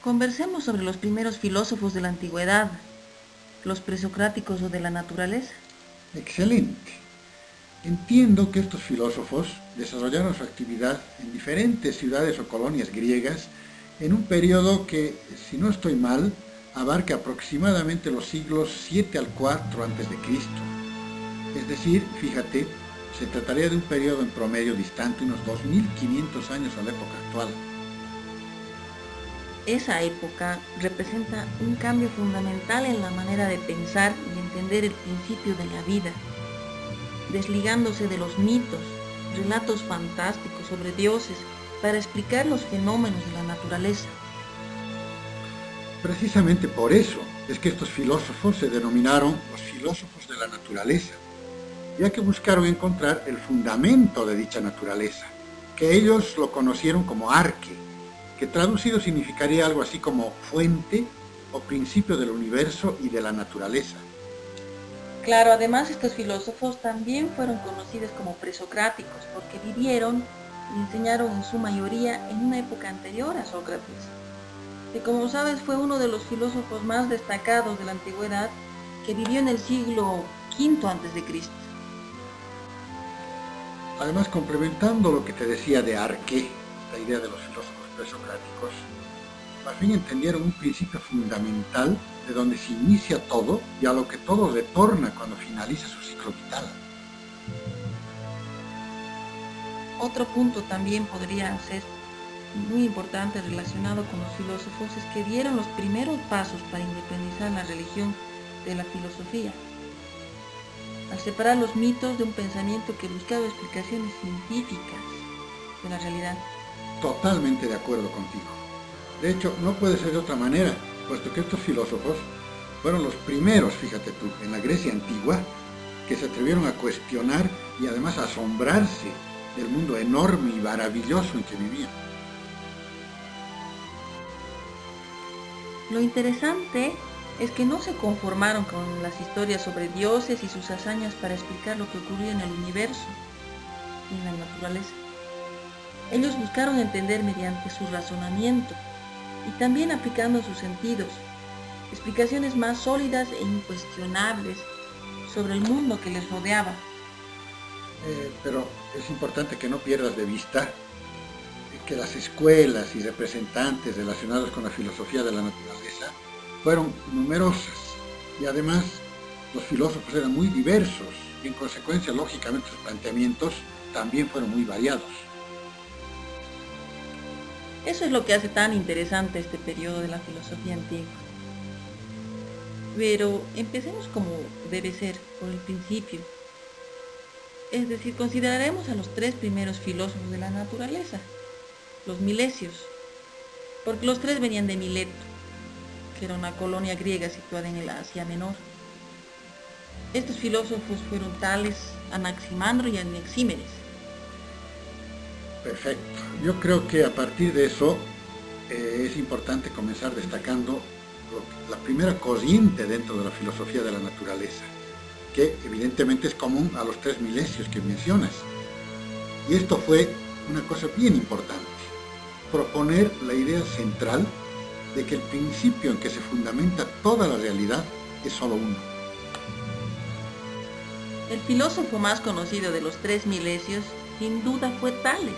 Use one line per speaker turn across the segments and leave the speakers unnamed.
Conversemos sobre los primeros filósofos de la antigüedad, los presocráticos o de la naturaleza.
Excelente. Entiendo que estos filósofos desarrollaron su actividad en diferentes ciudades o colonias griegas en un periodo que, si no estoy mal, abarca aproximadamente los siglos 7 al 4 a.C. Es decir, fíjate, se trataría de un periodo en promedio distante unos 2500 años a la época actual.
Esa época representa un cambio fundamental en la manera de pensar y entender el principio de la vida, desligándose de los mitos, relatos fantásticos sobre dioses para explicar los fenómenos de la naturaleza.
Precisamente por eso es que estos filósofos se denominaron los filósofos de la naturaleza, ya que buscaron encontrar el fundamento de dicha naturaleza, que ellos lo conocieron como arque, que traducido significaría algo así como fuente o principio del universo y de la naturaleza.
Claro, además estos filósofos también fueron conocidos como presocráticos porque vivieron y enseñaron en su mayoría en una época anterior a Sócrates, que como sabes fue uno de los filósofos más destacados de la antigüedad que vivió en el siglo V a.C.
Además, complementando lo que te decía de arque, la idea de los filósofos presocráticos, más bien entendieron un principio fundamental de donde se inicia todo y a lo que todo retorna cuando finaliza su ciclo vital.
Otro punto también podría ser muy importante relacionado con los filósofos es que dieron los primeros pasos para independizar la religión de la filosofía, al separar los mitos de un pensamiento que buscaba explicaciones científicas de la realidad.
Totalmente de acuerdo contigo. De hecho, no puede ser de otra manera, puesto que estos filósofos fueron los primeros, fíjate tú, en la Grecia antigua, que se atrevieron a cuestionar y además a asombrarse del mundo enorme y maravilloso en que vivían.
Lo interesante es que no se conformaron con las historias sobre dioses y sus hazañas para explicar lo que ocurría en el universo y en la naturaleza. Ellos buscaron entender mediante su razonamiento y también aplicando sus sentidos, explicaciones más sólidas e incuestionables sobre el mundo que les rodeaba.
Pero es importante que no pierdas de vista que las escuelas y representantes relacionados con la filosofía de la naturaleza fueron numerosas y además los filósofos eran muy diversos y en consecuencia, lógicamente, sus planteamientos también fueron muy variados.
Eso es lo que hace tan interesante este periodo de la filosofía antigua. Pero empecemos como debe ser, por el principio. Es decir, consideraremos a los tres primeros filósofos de la naturaleza, los milesios, porque los tres venían de Mileto, que era una colonia griega situada en el Asia Menor. Estos filósofos fueron Tales, Anaximandro y Anaxímenes.
Perfecto. Yo creo que a partir de eso es importante comenzar destacando la primera corriente dentro de la filosofía de la naturaleza, que evidentemente es común a los tres milesios que mencionas. Y esto fue una cosa bien importante, proponer la idea central de que el principio en que se fundamenta toda la realidad es solo uno.
El filósofo más conocido de los tres milesios sin duda fue Tales,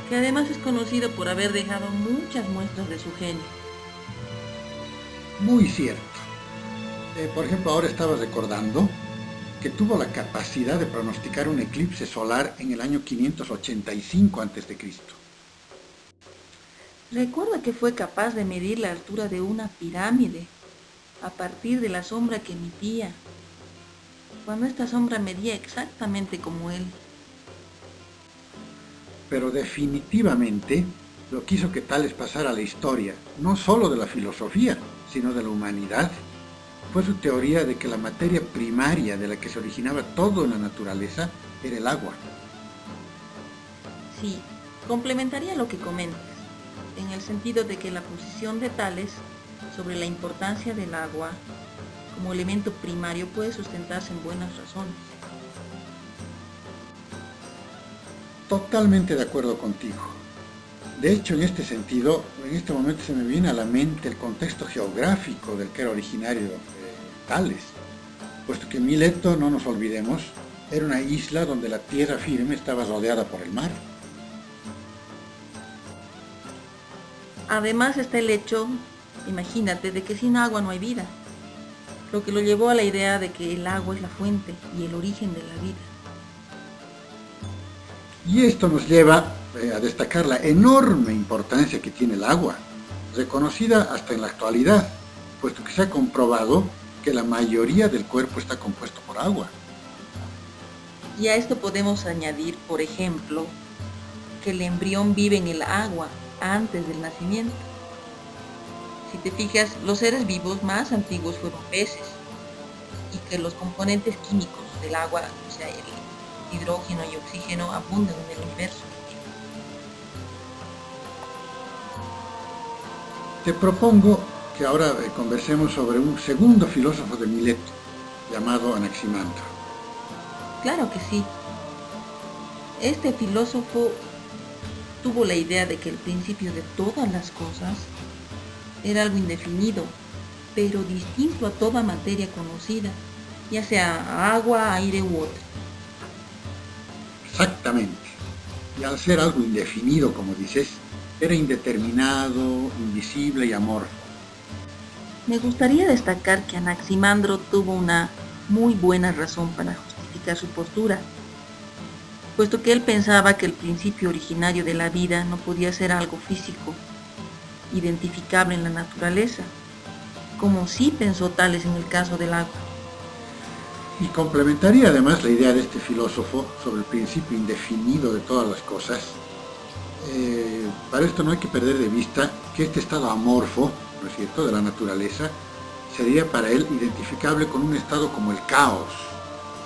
que además es conocido por haber dejado muchas muestras de su genio.
Muy cierto. Por ejemplo, ahora estaba recordando que tuvo la capacidad de pronosticar un eclipse solar en el año 585 a.C.
Recuerda que fue capaz de medir la altura de una pirámide a partir de la sombra que emitía, cuando esta sombra medía exactamente como él.
Pero definitivamente lo que hizo que Tales pasara a la historia, no solo de la filosofía, sino de la humanidad, fue su teoría de que la materia primaria de la que se originaba todo en la naturaleza era el agua.
Sí, complementaría lo que comentas, en el sentido de que la posición de Tales sobre la importancia del agua como elemento primario puede sustentarse en buenas razones.
Totalmente de acuerdo contigo. De hecho, en este sentido, en este momento se me viene a la mente el contexto geográfico del que era originario Tales, puesto que Mileto, no nos olvidemos, era una isla donde la tierra firme estaba rodeada por el mar.
Además está el hecho, imagínate, de que sin agua no hay vida, lo que lo llevó a la idea de que el agua es la fuente y el origen de la vida.
Y esto nos lleva a destacar la enorme importancia que tiene el agua, reconocida hasta en la actualidad, puesto que se ha comprobado que la mayoría del cuerpo está compuesto por agua.
Y a esto podemos añadir, por ejemplo, que el embrión vive en el agua antes del nacimiento. Si te fijas, los seres vivos más antiguos fueron peces, y que los componentes químicos del agua, o sea, el hidrógeno y oxígeno, abundan en el universo.
Te propongo que ahora conversemos sobre un segundo filósofo de Mileto, llamado Anaximandro.
Claro que sí. Este filósofo tuvo la idea de que el principio de todas las cosas era algo indefinido, pero distinto a toda materia conocida, ya sea agua, aire u otra.
Exactamente. Y al ser algo indefinido, como dices, era indeterminado, invisible y amorfo.
Me gustaría destacar que Anaximandro tuvo una muy buena razón para justificar su postura, puesto que él pensaba que el principio originario de la vida no podía ser algo físico, identificable en la naturaleza, como sí pensó Tales en el caso del agua.
Y complementaría además la idea de este filósofo sobre el principio indefinido de todas las cosas. Para esto no hay que perder de vista que este estado amorfo, ¿no es cierto?, de la naturaleza, sería para él identificable con un estado como el caos,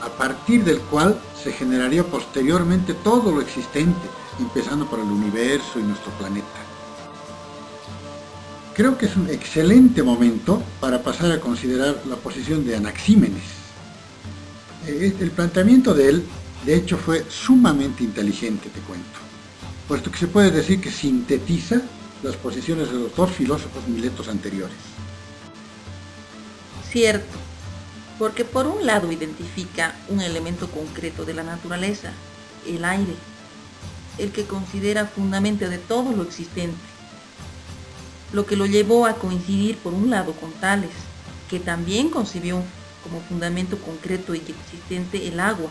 a partir del cual se generaría posteriormente todo lo existente, empezando por el universo y nuestro planeta. Creo que es un excelente momento para pasar a considerar la posición de Anaxímenes. El planteamiento de él, de hecho, fue sumamente inteligente, te cuento, puesto que se puede decir que sintetiza las posiciones de los dos filósofos miletos anteriores.
Cierto, porque por un lado identifica un elemento concreto de la naturaleza, el aire, el que considera fundamento de todo lo existente, lo que lo llevó a coincidir por un lado con Tales, que también concibió como fundamento concreto y existente el agua,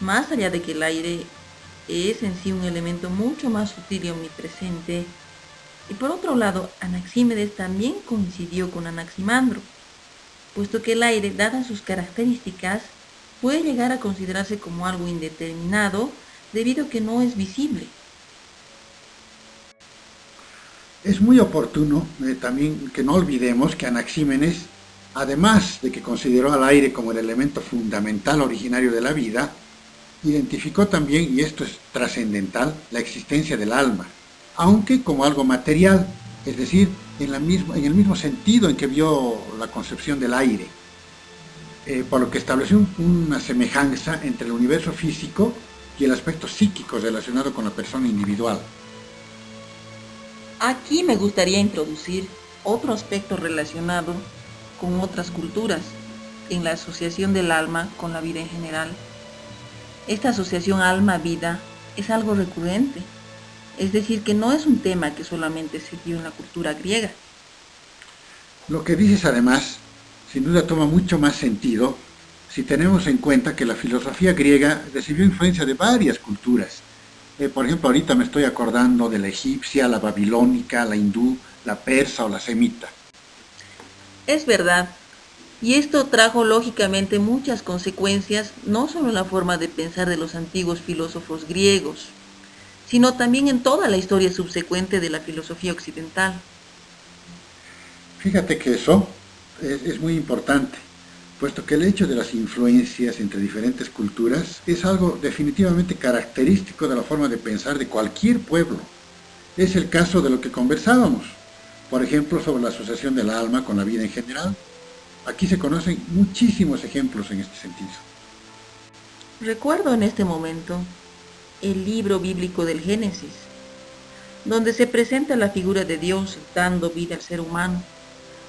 más allá de que el aire es en sí un elemento mucho más sutil y omnipresente. Y por otro lado, Anaxímenes también coincidió con Anaximandro, puesto que el aire, dadas sus características, puede llegar a considerarse como algo indeterminado debido a que no es visible.
Es muy oportuno también que no olvidemos que Anaxímenes, además de que consideró al aire como el elemento fundamental originario de la vida, identificó también, y esto es trascendental, la existencia del alma, aunque como algo material, es decir, en el mismo sentido en que vio la concepción del aire, por lo que estableció una semejanza entre el universo físico y el aspecto psíquico relacionado con la persona individual.
Aquí me gustaría introducir otro aspecto relacionado con otras culturas, en la asociación del alma con la vida en general. Esta asociación alma-vida es algo recurrente, es decir, que no es un tema que solamente se dio en la cultura griega.
Lo que dices además, sin duda toma mucho más sentido si tenemos en cuenta que la filosofía griega recibió influencia de varias culturas. Por ejemplo, ahorita me estoy acordando de la egipcia, la babilónica, la hindú, la persa o la semita.
Es verdad, y esto trajo lógicamente muchas consecuencias, no solo en la forma de pensar de los antiguos filósofos griegos, sino también en toda la historia subsecuente de la filosofía occidental.
Fíjate que eso es muy importante, puesto que el hecho de las influencias entre diferentes culturas es algo definitivamente característico de la forma de pensar de cualquier pueblo. Es el caso de lo que conversábamos, por ejemplo, sobre la asociación del alma con la vida en general. Aquí se conocen muchísimos ejemplos en este sentido.
Recuerdo en este momento el libro bíblico del Génesis, donde se presenta la figura de Dios dando vida al ser humano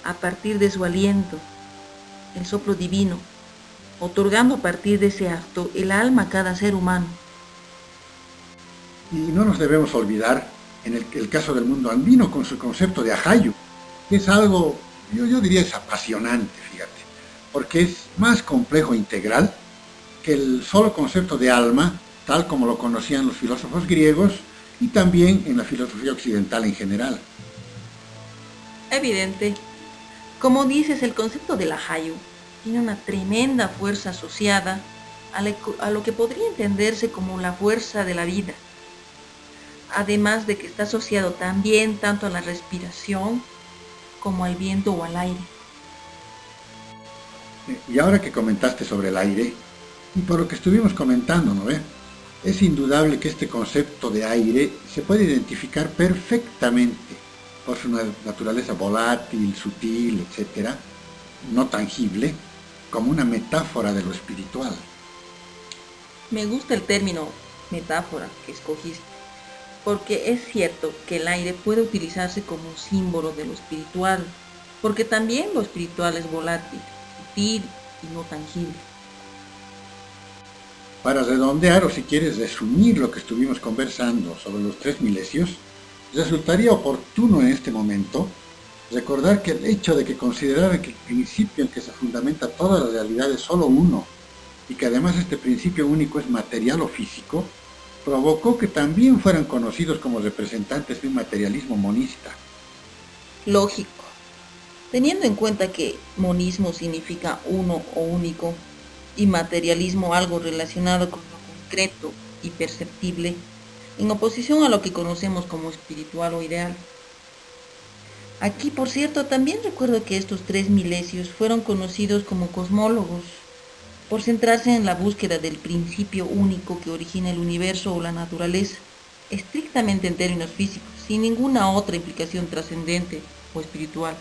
a partir de su aliento, el soplo divino, otorgando a partir de ese acto el alma a cada ser humano.
Y no nos debemos olvidar en el caso del mundo andino con su concepto de ajayu, que es algo, yo diría es apasionante, fíjate, porque es más complejo e integral que el solo concepto de alma, tal como lo conocían los filósofos griegos y también en la filosofía occidental en general.
Evidente, como dices, el concepto del ajayu tiene una tremenda fuerza asociada a lo que podría entenderse como la fuerza de la vida, además de que está asociado también tanto a la respiración como al viento o al aire.
Y ahora que comentaste sobre el aire, y por lo que estuvimos comentando, ¿no ve? Es indudable que este concepto de aire se puede identificar perfectamente por su naturaleza volátil, sutil, etcétera, no tangible, como una metáfora de lo espiritual.
Me gusta el término metáfora que escogiste, porque es cierto que el aire puede utilizarse como un símbolo de lo espiritual, porque también lo espiritual es volátil, sutil y no tangible.
Para redondear o si quieres resumir lo que estuvimos conversando sobre los tres milesios, resultaría oportuno en este momento recordar que el hecho de que consideraran que el principio en que se fundamenta toda la realidad es solo uno y que además este principio único es material o físico, provocó que también fueran conocidos como representantes de un materialismo monista.
Lógico, teniendo en cuenta que monismo significa uno o único y materialismo algo relacionado con lo concreto y perceptible, en oposición a lo que conocemos como espiritual o ideal. Aquí, por cierto, también recuerdo que estos tres milesios fueron conocidos como cosmólogos, por centrarse en la búsqueda del principio único que origina el universo o la naturaleza, estrictamente en términos físicos, sin ninguna otra implicación trascendente o espiritual.